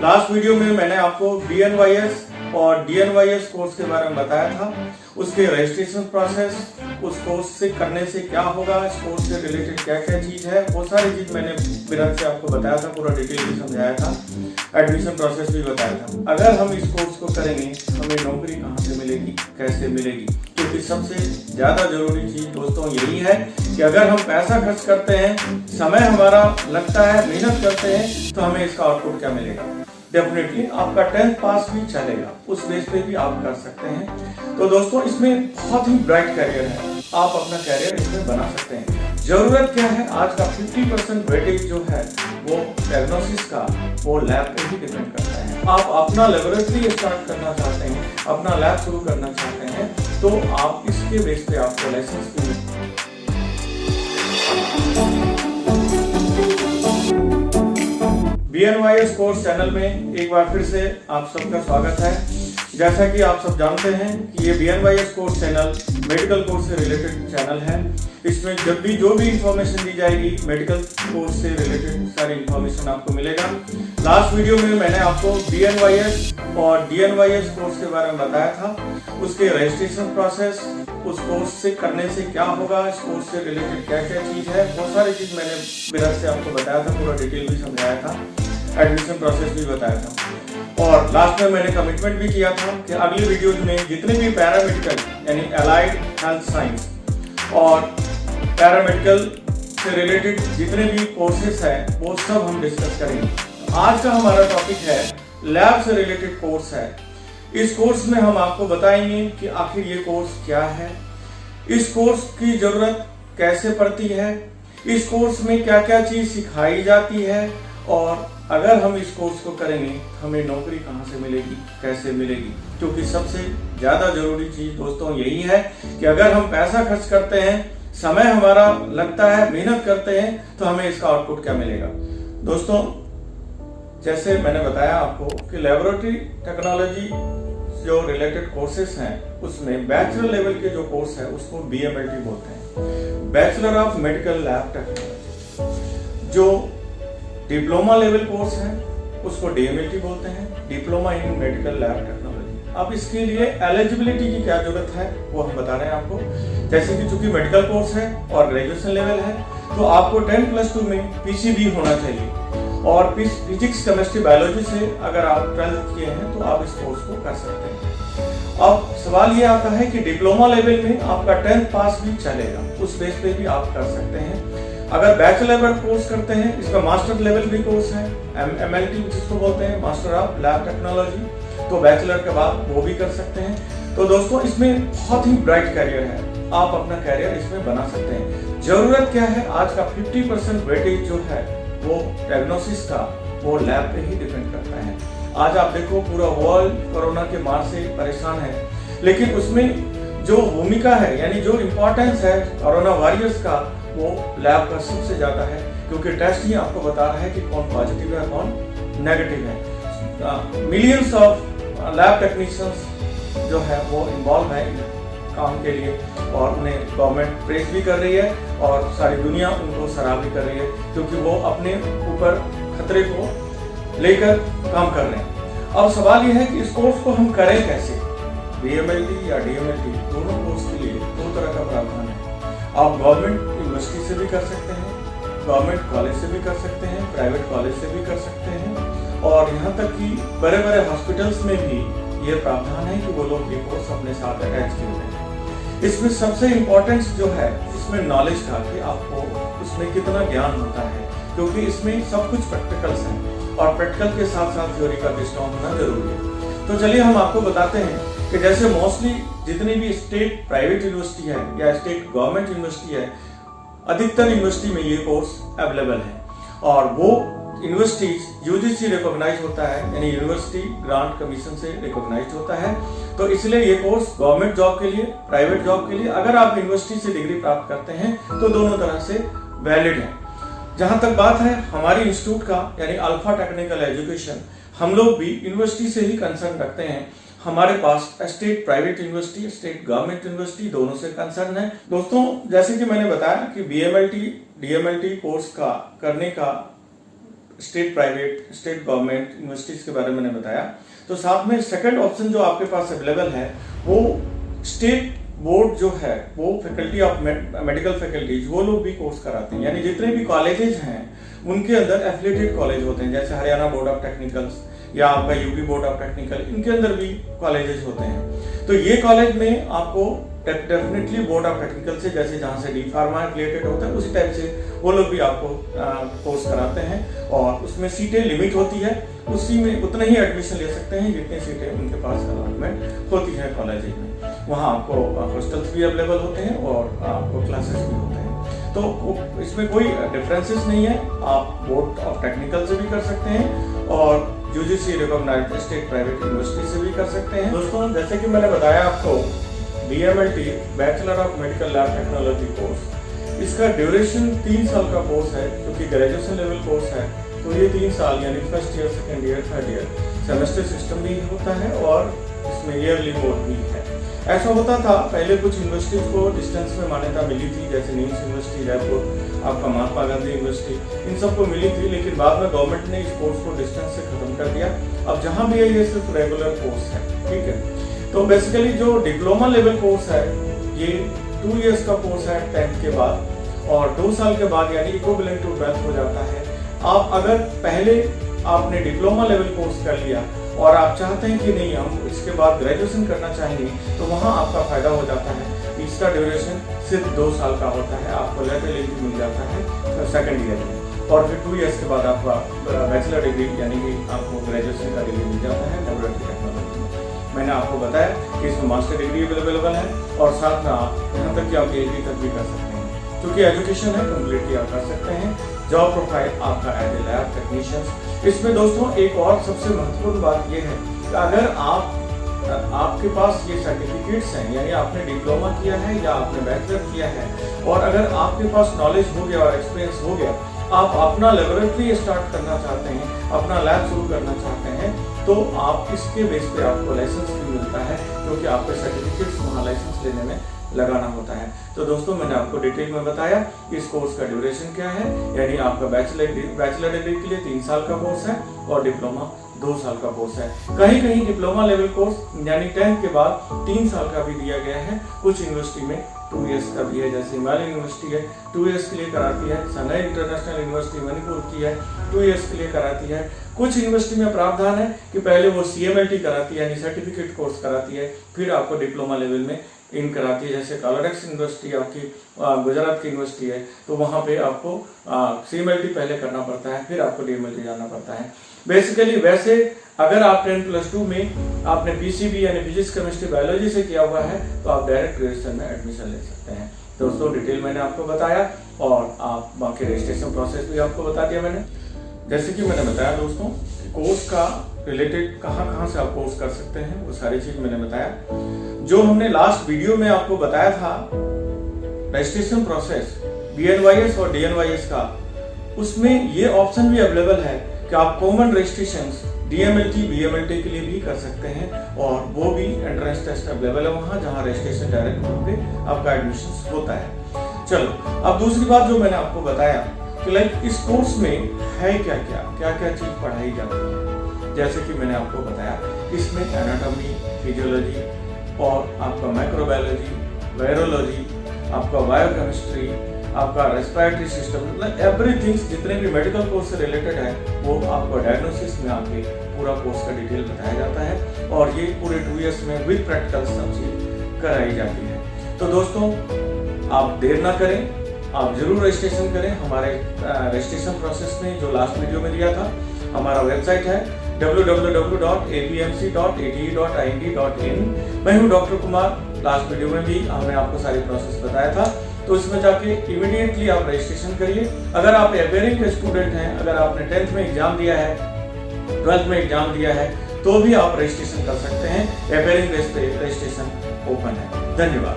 Last video में मैंने आपको BNYS और DNYS कोर्स के बारे में बताया था, उसके रजिस्ट्रेशन प्रोसेस, उस कोर्स से करने से क्या होगा, इस कोर्स से रिलेटेड क्या क्या चीज़ है, वो सारी चीज़ मैंने विराट से आपको बताया था, पूरा डिटेल भी समझाया था, एडमिशन प्रोसेस भी बताया था। अगर हम इस कोर्स को करेंगे हमें नौकरी कहाँ से मिलेगी, कैसे मिलेगी, क्योंकि सबसे ज़्यादा जरूरी चीज़ दोस्तों यही है कि अगर हम पैसा खर्च करते हैं, समय हमारा लगता है, मेहनत करते हैं, तो हमें इसका आउटपुट क्या मिलेगा। डेफिनेटली आपका 10th पास भी चलेगा, उस बेस पे भी आप कर सकते हैं। तो दोस्तों इसमें बहुत ही ब्राइट करियर है, आप अपना करियर इसमें बना सकते हैं। जरूरत क्या है, आज का 50% वेटेज जो है वो डायग्नोसिस का, वो लैब पे ही डिपेंड करता है। आप अपना लेबोरेटरी स्टार्ट करना चाहते हैं, अपना लैब शुरू करना चाहते हैं, तो आप इसके बेस पे आपको लाइसेंस भी BNYS कोर्स चैनल में एक बार फिर से आप सबका स्वागत है। जैसा कि आप सब जानते हैं कि ये BNYS course channel medical course से रिलेटेड चैनल है। इसमें जब भी जो भी इंफॉर्मेशन दी जाएगी मेडिकल कोर्स से रिलेटेड सारी इंफॉर्मेशन आपको मिलेगा। लास्ट वीडियो में मैंने आपको BNYS और DNYS कोर्स के बारे में बताया था, उसके रजिस्ट्रेशन प्रोसेस, उस कोर्स से करने से क्या होगा, इस कोर्स से रिलेटेड क्या क्या चीज़ है, वो सारी चीज़ मैंने विराट से आपको बताया था, पूरा डिटेल भी समझाया था, एडमिशन प्रोसेस भी बताया था। और लास्ट में मैंने कमिटमेंट भी किया था कि अगली वीडियोज में जितने भी पैरामेडिकल यानी अलाइड हेल्थ साइंस और पैरामेडिकल से रिलेटेड जितने भी कोर्सेस हैं वो सब हम डिस्कस करेंगे। आज का हमारा टॉपिक है लैब से रिलेटेड कोर्स है। इस कोर्स में हम आपको बताएंगे कि आखिर ये कोर्स क्या है, इस कोर्स की जरूरत कैसे पड़ती है, इस कोर्स में क्या क्या चीज सिखाई जाती है, और अगर हम इस कोर्स को करेंगे हमें नौकरी कहाँ से मिलेगी, कैसे मिलेगी। क्योंकि सबसे ज्यादा जरूरी चीज दोस्तों यही है कि अगर हम पैसा खर्च करते हैं, समय हमारा लगता है, मेहनत करते हैं, तो हमें इसका आउटपुट क्या मिलेगा। दोस्तों जैसे मैंने बताया आपको कि लेबोरेटरी टेक्नोलॉजी जो रिलेटेड कोर्सेस हैं उसमें बैचलर लेवल के जो कोर्स है उसको BMLT बोलते हैं, bachelor of medical lab technology. जो डिप्लोमा लेवल कोर्स है उसको DMLT बोलते हैं, diploma in medical lab technology. अब इसके लिए एलिजिबिलिटी की क्या जरूरत है वो हम बता रहे हैं आपको। जैसे कि चूंकि मेडिकल कोर्स है और ग्रेजुएशन लेवल है, तो आपको 10+2 में PCB होना चाहिए, और फिजिक्स केमिस्ट्री बायोलॉजी से अगर आप 12th किए हैं तो आप इस कोर्स को कर सकते हैं। अब सवाल ये आता है कि डिप्लोमा लेवल में आपका 10th पास भी चलेगा, उस बेस पे भी आप कर सकते हैं। अगर बैचलर लेवल कोर्स करते हैं, इसका मास्टर लेवल भी कोर्स है, MLT जिसको बोलते हैं, मास्टर ऑफ लैब टेक्नोलॉजी, तो बैचलर के बाद वो भी कर सकते हैं। तो दोस्तों इसमें बहुत ही ब्राइट करियर है, आप अपना करियर इसमें बना सकते हैं। जरूरत क्या है, आज का 50% वेटेज जो है वो डायग्नोसिस का, वो लैब पे ही डिपेंड करता है। आज आप देखो पूरा वर्ल्ड कोरोना के मार से परेशान है, लेकिन उसमें जो भूमिका है यानी जो इम्पोर्टेंस है कोरोना वॉरियर्स का, वो लैब का सबसे ज्यादा है, क्योंकि टेस्ट ही आपको बता रहा है कि कौन पॉजिटिव है कौन नेगेटिव है। मिलियंस ऑफ लैब टेक्नीशियंस जो है वो इन्वॉल्व है काम के लिए, और उन्हें गवर्नमेंट प्रेस भी कर रही है और सारी दुनिया उनको सराह भी कर रही है, क्योंकि वो अपने ऊपर खतरे को लेकर काम कर रहे हैं। अब सवाल यह है कि इस कोर्स को हम करें कैसे। BMLT या DMLT दोनों कोर्स के लिए दो तरह का प्रावधान है। आप गवर्नमेंट यूनिवर्सिटी से भी कर सकते हैं, गवर्नमेंट कॉलेज से भी कर सकते हैं, प्राइवेट कॉलेज से भी कर सकते हैं, और यहाँ तक कि बड़े बड़े हॉस्पिटल्स में भी ये प्रावधान है कि वो लोग ये कोर्स अपने साथ अटैच किए हुए हैं। इसमें सबसे इम्पोर्टेंस जो है इसमें नॉलेज का, कि आपको उसमें कितना ज्ञान होता है, क्योंकि इसमें सब कुछ प्रैक्टिकल्स हैं और प्रैक्टिकल के साथ साथ थ्योरी का भी स्ट्रॉन्ग होना जरूरी है। तो चलिए हम आपको बताते हैं कि जैसे मोस्टली जितनी भी स्टेट प्राइवेट यूनिवर्सिटी है या स्टेट गवर्नमेंट यूनिवर्सिटी है, अधिकतर यूनिवर्सिटी में ये कोर्स अवेलेबल है, और वो यूनिवर्सिटीज UGC रिकॉग्नाइज होता है, यानी यूनिवर्सिटी ग्रांट कमीशन से रिकॉग्नाइज होता है। तो इसलिए ये कोर्स गवर्नमेंट जॉब के लिए, प्राइवेट जॉब के लिए, अगर आप यूनिवर्सिटी से डिग्री प्राप्त करते हैं तो दोनों तरह से वैलिड है। जहां तक बात है हमारे इंस्टीट्यूट का यानी अल्फा टेक्निकल एजुकेशन, हम लोग भी यूनिवर्सिटी से ही कंसर्न रखते हैं। हमारे पास state private university, state government university दोनों से कंसर्न है। दोस्तों जैसे कि मैंने बताया कि BMLT DMLT कोर्स का करने का state private, state government universities के बारे में मैंने बताया, तो साथ में सेकंड ऑप्शन जो आपके पास अवेलेबल है वो स्टेट बोर्ड जो है, वो फैकल्टी ऑफ मेडिकल फैकल्टीज, वो लोग भी कोर्स कराते हैं। यानी जितने भी कॉलेजेस हैं उनके अंदर एफिलिएटेड कॉलेज होते हैं, जैसे हरियाणा बोर्ड ऑफ टेक्निकल्स या आपका यूपी बोर्ड ऑफ टेक्निकल, इनके अंदर भी कॉलेजेस होते हैं। तो ये कॉलेज में आपको डेफिनेटली बोर्ड ऑफ टेक्निकल से, जैसे जहाँ से डी फार्मा रिलेटेड होता है उसी टाइप से वो लोग भी आपको कोर्स कराते हैं, और उसमें सीटें लिमिट होती है, उसी में उतना ही एडमिशन ले सकते हैं जितने सीटें उनके पास अलॉटमेंट होती है कॉलेज में। वहाँ आपको हॉस्टल्स भी अवेलेबल होते हैं और आपको क्लासेस भी होते हैं, तो इसमें कोई डिफरेंसेस नहीं है। आप बोर्ड ऑफ टेक्निकल से भी कर सकते हैं और UGC recognised state private university से भी कर सकते हैं। दोस्तों, जैसे कि मैंने बताया आपको, BMLT bachelor of medical lab technology course, इसका ड्यूरेशन 3 साल का कोर्स है, क्योंकि ग्रेजुएशन लेवल कोर्स है। तो ये 3 साल यानी first year, second year, third year semester system भी होता है और इसमें ईयरली मोड भी है। ऐसा होता था पहले, कुछ यूनिवर्सिटीज को डिस्टेंस में मान्यता मिली थी, जैसे नीम्स यूनिवर्सिटी, जयपुर, आपका महात्मा गांधी यूनिवर्सिटी, इन सबको मिली थी, लेकिन बाद में गवर्नमेंट ने इस कोर्स को डिस्टेंस से खत्म कर दिया। अब जहां भी है ये सिर्फ रेगुलर कोर्स है, ठीक है। तो बेसिकली जो डिप्लोमा लेवल कोर्स है ये 2 इयर्स का कोर्स है 10th के बाद, और 2 साल के बाद यानी इक्विवेलेंट टू 12th हो जाता है। आप अगर पहले आपने डिप्लोमा लेवल कोर्स कर लिया और आप चाहते हैं कि नहीं हम इसके बाद ग्रेजुएशन करना चाहेंगे, तो वहाँ आपका फायदा हो जाता है। इसका ड्यूरेशन सिर्फ 2 साल का होता है, आपको लेटर भी मिल जाता है सेकेंड ईयर में, और फिर 2 इयर्स के बाद आपका बैचलर डिग्री यानी कि आपको ग्रेजुएशन का डिग्री मिल जाता है लेबोरेटरी टेक्नोलॉजी में। मैंने आपको बताया कि इसमें मास्टर डिग्री अवेलेबल है, और साथ में आप यहाँ तक कि आप PhD तक भी कर सकते हैं, क्योंकि एजुकेशन है कम्प्लीटली आप कर सकते हैं। जॉब प्रोफाइल आपका एज ए लैब टेक्नीशियन। इसमें दोस्तों एक और सबसे महत्वपूर्ण बात यह है कि अगर आपके पास ये सर्टिफिकेट्स हैं, यानी आपने डिप्लोमा किया है या आपने बैचलर किया है, और अगर आपके पास नॉलेज हो गया और एक्सपीरियंस हो गया, आप अपना लेबोरेटरी स्टार्ट करना चाहते हैं, अपना लैब शुरू करना चाहते हैं, तो आप इसके बेस पे आपको लाइसेंस भी मिलता है, क्योंकि आपके सर्टिफिकेट्स वहाँ लाइसेंस लेने में लगाना होता है। तो दोस्तों, मैंने आपको डिटेल में बताया इस कोर्स का ड्यूरेशन क्या है, यानी आपका बैचलर डिग्री के लिए 3 साल का कोर्स है और डिप्लोमा 2 साल का कोर्स है। कहीं कहीं डिप्लोमा लेवल कोर्स यानी 10th के बाद 3 साल का भी दिया गया है। कुछ यूनिवर्सिटी में 2 इयर्स का भी है, जैसे हिमालय यूनिवर्सिटी है 2 इयर्स के लिए कराती है, सनई इंटरनेशनल यूनिवर्सिटी मणिपुर की है 2 इयर्स के लिए कराती है। कुछ यूनिवर्सिटी में प्रावधान है कि पहले वो CMLT कराती है यानी सर्टिफिकेट कोर्स कराती है, फिर आपको डिप्लोमा लेवल में इन कराती है। जैसे कॉलोडेक्स यूनिवर्सिटी आपकी गुजरात की यूनिवर्सिटी है, तो वहाँ पे आपको CMLT पहले करना पड़ता है, फिर आपको DMLT जाना पड़ता है। बेसिकली वैसे अगर आप 10+2 में आपने PCB यानी फिजिक्स केमिस्ट्री बायोलॉजी से किया हुआ है, तो आप डायरेक्ट ग्रेजुएशन में एडमिशन ले सकते हैं। दोस्तों, डिटेल मैंने आपको बताया, और आप बाकी रजिस्ट्रेशन प्रोसेस भी आपको बता दिया मैंने। जैसे कि मैंने बताया दोस्तों, कोर्स का रिलेटेड कहाँ से आप कोर्स कर सकते हैं, वो सारी चीज मैंने बताया। जो हमने लास्ट वीडियो में आपको बताया था रजिस्ट्रेशन प्रोसेस BNYS और DNYS का, उसमें ये ऑप्शन भी अवेलेबल है कि आप कॉमन रजिस्ट्रेशन DMLT BMLT के लिए भी कर सकते हैं, और वो भी एंट्रेंस टेस्ट अवेलेबल है वहाँ, जहाँ रजिस्ट्रेशन डायरेक्ट होके आपका एडमिशन होता है। चलो, अब दूसरी बात जो मैंने आपको बताया कि लाइक इस कोर्स में है क्या चीज पढ़ाई जाती है। जैसे कि मैंने आपको बताया, इसमें एनाटॉमी, फिजियोलॉजी और आपका माइक्रोबायोलॉजी, वायरोलॉजी, आपका बायोकेमिस्ट्री, आपका रेस्पिरेटरी सिस्टम, मतलब एवरीथिंग जितने भी मेडिकल कोर्स से रिलेटेड है वो आपको डायग्नोसिस में आके पूरा कोर्स का डिटेल बताया जाता है, और ये पूरे 2 इयर्स में विद प्रैक्टिकल सब चीज कराई जाती है। तो दोस्तों, आप देर ना करें, आप जरूर रजिस्ट्रेशन करें। हमारे रजिस्ट्रेशन प्रोसेस में जो लास्ट वीडियो में दिया था, हमारा वेबसाइट है www.apmc.ate.ind.in। मैं हूं डॉक्टर कुमार। लास्ट वीडियो में भी हमने आपको सारी प्रोसेस बताया था, तो इसमें जाके इमीडिएटली आप रजिस्ट्रेशन करिए। अगर आप एपियरिंग के स्टूडेंट हैं, अगर आपने 10th में एग्जाम दिया है, 12th में एग्जाम दिया है, तो भी आप रजिस्ट्रेशन कर सकते हैं। एपियरिंग बेस पे रजिस्ट्रेशन ओपन है। धन्यवाद।